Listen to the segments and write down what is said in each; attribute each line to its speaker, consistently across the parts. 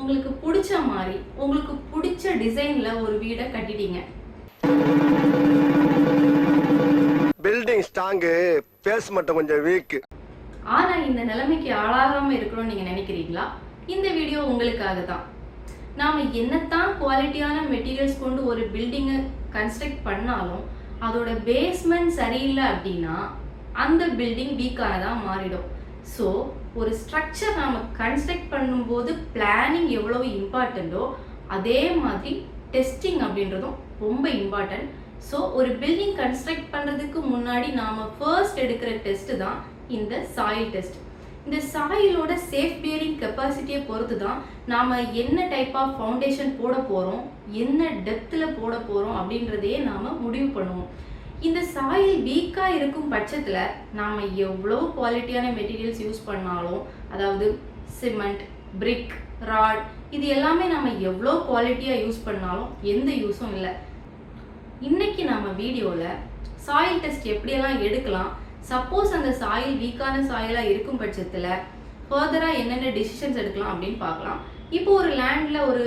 Speaker 1: உங்களுக்கு பிடிச்ச மாதிரி உங்களுக்கு பிடிச்ச டிசைன்ல ஒரு வீடை கட்டிட்டீங்க.
Speaker 2: பில்டிங் ஸ்ட்ராங், பேஸ் மட்டும் கொஞ்சம் வீக்.
Speaker 1: ஆனா இந்த நிலைமைக்கு ஆளாகாம இருக்கணும்னு நீங்க நினைக்கிறீங்களா? இந்த வீடியோ உங்களுக்காக தான். நாம என்னத்தான் குவாலிட்டியான மெட்டீரியல்ஸ் கொண்டு ஒரு பில்டிங்கை கன்ஸ்ட்ரக்ட் பண்ணாலும் அதோட பேஸ்மெண்ட் சரியில்லை அப்படின்னா அந்த பில்டிங் வீக்கானதா மாறிடும். ஸோ ஒரு ஸ்ட்ரக்சர் நாம கன்ஸ்ட்ரக்ட் பண்ணும்போது பிளானிங் எவ்வளவு இம்பார்ட்டண்டோ அதே மாதிரி டெஸ்டிங் அப்படின்றதும் ரொம்ப இம்பார்ட்டன்ட். ஸோ ஒரு பில்டிங் கன்ஸ்ட்ரக்ட் பண்ணுறதுக்கு முன்னாடி நாம் ஃபர்ஸ்ட் எடுக்கிற டெஸ்ட் தான் இந்த சாயில் டெஸ்ட். இந்த சாயிலோட சேஃப் பியரிங் கெப்பாசிட்டியை பொறுத்து தான் நாம் என்ன டைப் ஆஃப் ஃபவுண்டேஷன் போட போகிறோம், என்ன டெப்த்தில் போட போகிறோம் அப்படின்றதையே நாம் முடிவு பண்ணுவோம். இந்த சாயில் வீக்காக இருக்கும் பட்சத்தில் நாம் எவ்வளோ குவாலிட்டியான மெட்டீரியல்ஸ் யூஸ் பண்ணாலும், அதாவது சிமெண்ட், பிரிக், ராட், இது எல்லாமே நம்ம எவ்வளோ குவாலிட்டியாக யூஸ் பண்ணாலும் எந்த யூஸும் இல்லை. இன்னைக்கு நம்ம வீடியோவில் சாயில் டெஸ்ட் எப்படியெல்லாம் எடுக்கலாம், சப்போஸ் அந்த சாயில் வீக்கான சாயிலாக இருக்கும் பட்சத்தில் ஃபர்தராக என்னென்ன டிசிஷன்ஸ் எடுக்கலாம் அப்படின்னு பார்க்கலாம். இப்போ ஒரு லேண்டில் ஒரு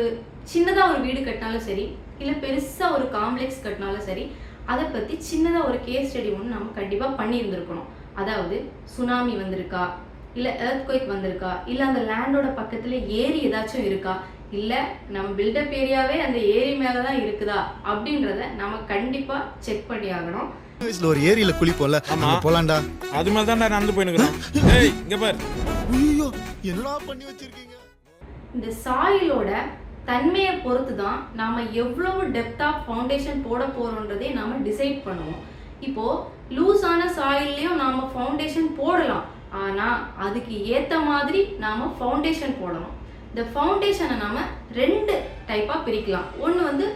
Speaker 1: சின்னதாக ஒரு வீடு கட்டினாலும் சரி, இல்லை பெருசாக ஒரு காம்ப்ளெக்ஸ் கட்டினாலும் சரி, அதை பற்றி சின்னதாக ஒரு கேஸ் ஸ்டடி ஒன்று நம்ம கண்டிப்பாக பண்ணியிருந்துருக்கணும். அதாவது சுனாமி வந்திருக்கா, இல்லை எர்த்குவேக் வந்திருக்கா, இல்லை அந்த லேண்டோட பக்கத்தில் ஏரி ஏதாச்சும் இருக்கா, இல்லை நம்ம பில்டப் ஏரியாவே அந்த ஏரி மேலே தான் இருக்குதா அப்படின்றத நம்ம கண்டிப்பாக செக் பண்ணி ஆகணும்.
Speaker 3: ஒரு ஏரியில குளிப்போம்ல, போலாண்டா,
Speaker 4: அது மாதிரி தான் நடந்து போயினுக்கிறோம். ஏய் இங்க பாரு,
Speaker 3: ஐயோ என்னடா பண்ணி வச்சிருக்கீங்க.
Speaker 1: இந்த சாயிலோட தன்மையை பொறுத்து தான் நாம் எவ்வளவு டெப்த் ஆஃப் ஃபவுண்டேஷன் போட போகிறோன்றதே நாம் டிசைட் பண்ணுவோம். இப்போது லூஸான சாயில்லையும் நாம் ஃபவுண்டேஷன் போடலாம், ஆனால் அதுக்கு ஏற்ற மாதிரி நாம் ஃபவுண்டேஷன் போடணும். இந்த ஃபவுண்டேஷனை நாம் ரெண்டு டைப்பாக பிரிக்கலாம். ஒன்று வந்து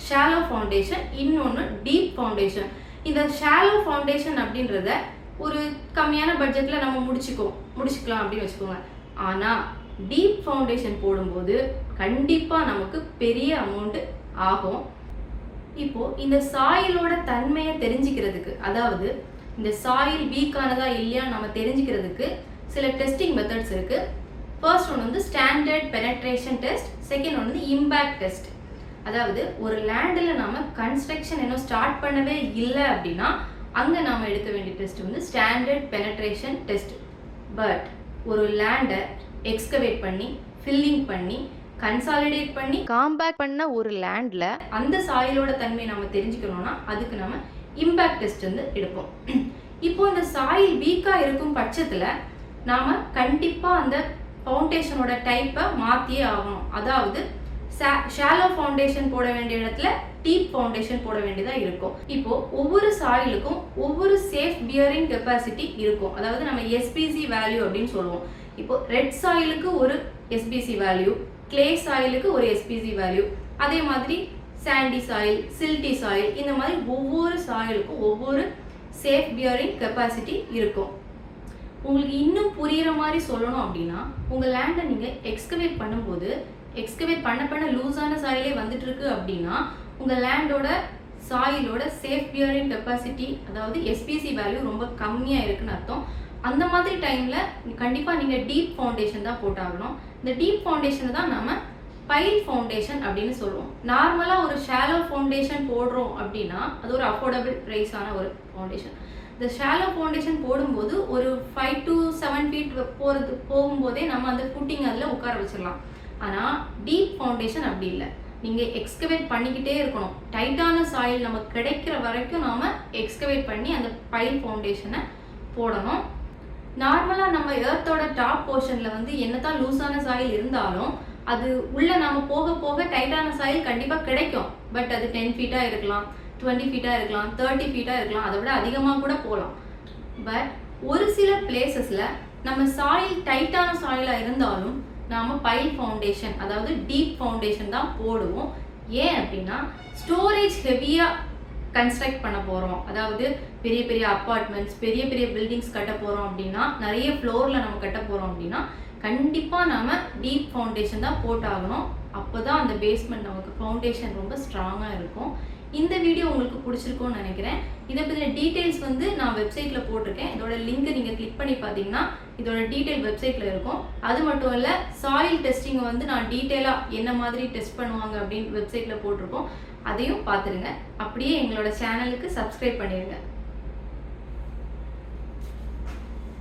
Speaker 1: ஷாலோ ஃபவுண்டேஷன், இன்னொன்று டீப் ஃபவுண்டேஷன். இந்த ஷாலோ ஃபவுண்டேஷன் அப்படின்றத ஒரு கம்மியான பட்ஜெட்டில் நம்ம முடிச்சுக்கலாம் அப்படின்னு வச்சுக்கோங்க. ஆனால் டீப் ஃபவுண்டேஷன் போடும்போது கண்டிப்பாக நமக்கு பெரிய அமௌண்ட்டு ஆகும். இப்போது இந்த சாயிலோட தன்மையை தெரிஞ்சுக்கிறதுக்கு, அதாவது இந்த சாயில் வீக்கானதா இல்லையா நம்ம தெரிஞ்சுக்கிறதுக்கு சில டெஸ்டிங் மெத்தட்ஸ் இருக்குது. ஃபர்ஸ்ட் ஒன்று வந்து ஸ்டாண்டர்ட் பெனட்ரேஷன் டெஸ்ட், செகண்ட் ஒன்று வந்து இம்பேக்ட் டெஸ்ட். அதாவது ஒரு லேண்டில் நாம் கன்ஸ்ட்ரக்ஷன் இன்னும் ஸ்டார்ட் பண்ணவே இல்லை அப்படின்னா அங்கே நாம் எடுக்க வேண்டிய டெஸ்ட் வந்து ஸ்டாண்டர்ட் பெனட்ரேஷன் டெஸ்ட். பட் ஒரு லேண்டை எக்ஸ்கவேட் பண்ணி, ஃபில்லிங் பண்ணி, கன்சாலிடேட் பண்ணி, காம்பேக்ட் பண்ண ஒரு லேண்டில் அந்த சாயிலோட தன்மையை நம்ம தெரிஞ்சுக்கணும்னா அதுக்கு நம்ம இம்பேக்ட் டெஸ்ட் வந்து எடுப்போம். இப்போ இந்த சாயில் வீக்காக இருக்கும் பட்சத்தில் நாம் கண்டிப்பாக அந்த ஃபவுண்டேஷனோட டைப்பை மாற்றியே ஆகணும். அதாவது ஷாலோ ஃபவுண்டேஷன் போட வேண்டிய இடத்துல டீப் ஃபவுண்டேஷன் போட வேண்டியதாக இருக்கும். இப்போ ஒவ்வொரு சாயிலுக்கும் ஒவ்வொரு சேஃப் பியரிங் கெப்பாசிட்டி இருக்கும். அதாவது நம்ம எஸ்பிசி வேல்யூ அப்படின்னு சொல்லுவோம். இப்போ ரெட் சாயிலுக்கு ஒரு எஸ்பிசி வேல்யூ, கிளே சாயிலுக்கு ஒரு எஸ்பிசி வேல்யூ, அதே மாதிரி சாண்டி சாயில், சில்டி சாயில், இந்த மாதிரி ஒவ்வொரு சாயிலுக்கும் ஒவ்வொரு சேஃப் பியரிங் கெப்பாசிட்டி இருக்கும். உங்களுக்கு இன்னும் புரிகிற மாதிரி சொல்லணும் அப்படின்னா, உங்கள் லேண்டை நீங்கள் எக்ஸ்கவேட் பண்ணும்போது எக்ஸ்கவேட் பண்ண லூஸான சாயிலே வந்துட்டு இருக்கு அப்படின்னா உங்கள் லேண்டோட சாயிலோட சேஃப் பியரிங் கெப்பாசிட்டி, அதாவது எஸ்பிசி வேல்யூ ரொம்ப கம்மியாக இருக்குன்னு அர்த்தம். அந்த மாதிரி டைமில் கண்டிப்பாக நீங்கள் டீப் ஃபவுண்டேஷன் தான் போட்டாகணும். இந்த டீப் ஃபவுண்டேஷனை தான் நம்ம பைல் ஃபவுண்டேஷன் அப்படின்னு சொல்லுவோம். நார்மலாக ஒரு ஷாலோ ஃபவுண்டேஷன் போடுறோம் அப்படின்னா அது ஒரு அஃபோர்டபுள் ப்ரைஸான ஒரு ஃபவுண்டேஷன். இந்த ஷாலோ ஃபவுண்டேஷன் போடும்போது ஒரு 5 to 7 feet போகும்போதே நம்ம அந்த ஃபுட்டிங் அதில் உட்கார வச்சிடலாம். ஆனால் டீப் ஃபவுண்டேஷன் அப்படி இல்லை. நீங்கள் எக்ஸ்கவேட் பண்ணிக்கிட்டே இருக்கணும். டைட்டான சாயில் நமக்கு கிடைக்கிற வரைக்கும் நாம் எக்ஸ்கவேட் பண்ணி அந்த பைல் ஃபவுண்டேஷனை போடணும். நார்மலாக நம்ம எர்த்தோட டாப் போர்ஷனில் வந்து என்னதான் லூஸான சாயில் இருந்தாலும் அது உள்ளே நம்ம போக போக டைட்டான சாயில் கண்டிப்பாக கிடைக்கும். பட் அது 10 feet இருக்கலாம், 20 feet இருக்கலாம், 30 feet இருக்கலாம், அதை விட அதிகமாக கூட போகலாம். பட் ஒரு சில பிளேசஸில் நம்ம சாயில் டைட்டான சாயிலாக இருந்தாலும் நாம் பைல் ஃபவுண்டேஷன், அதாவது டீப் ஃபவுண்டேஷன் தான் போடுவோம். ஏன் அப்படின்னா ஸ்டோரேஜ் ஹெவியாக கன்ஸ்ட்ரக்ட் பண்ண போகிறோம், அதாவது பெரிய பெரிய அப்பார்ட்மெண்ட்ஸ், பெரிய பெரிய பில்டிங்ஸ் கட்ட போகிறோம் அப்படின்னா, நிறைய ஃப்ளோரில் நம்ம கட்ட போகிறோம் அப்படின்னா கண்டிப்பாக நம்ம டீப் ஃபவுண்டேஷன் தான் போட்டாகணும். அப்போ தான் அந்த பேஸ்மெண்ட் நமக்கு ஃபவுண்டேஷன் ரொம்ப ஸ்ட்ராங்காக இருக்கும். இந்த வீடியோ உங்களுக்கு பிடிச்சிருக்கும்னு நினைக்கிறேன். இதை பற்றின டீட்டெயில்ஸ் வந்து நான் வெப்சைட்டில் போட்டிருக்கேன். இதோட லிங்க்கை நீங்கள் கிளிக் பண்ணி பார்த்தீங்கன்னா இதோட டீட்டெயில் வெப்சைட்டில் இருக்கும். அது மட்டும் இல்லை, சாயில் டெஸ்டிங்கை வந்து நான் டீட்டெயிலாக என்ன மாதிரி டெஸ்ட் பண்ணுவாங்க அப்படின்னு வெப்சைட்டில் போட்டிருக்கோம். அதையும் பார்த்துருங்க. அப்படியே எங்களோட சேனலுக்கு சப்ஸ்கிரைப் பண்ணிடுங்க.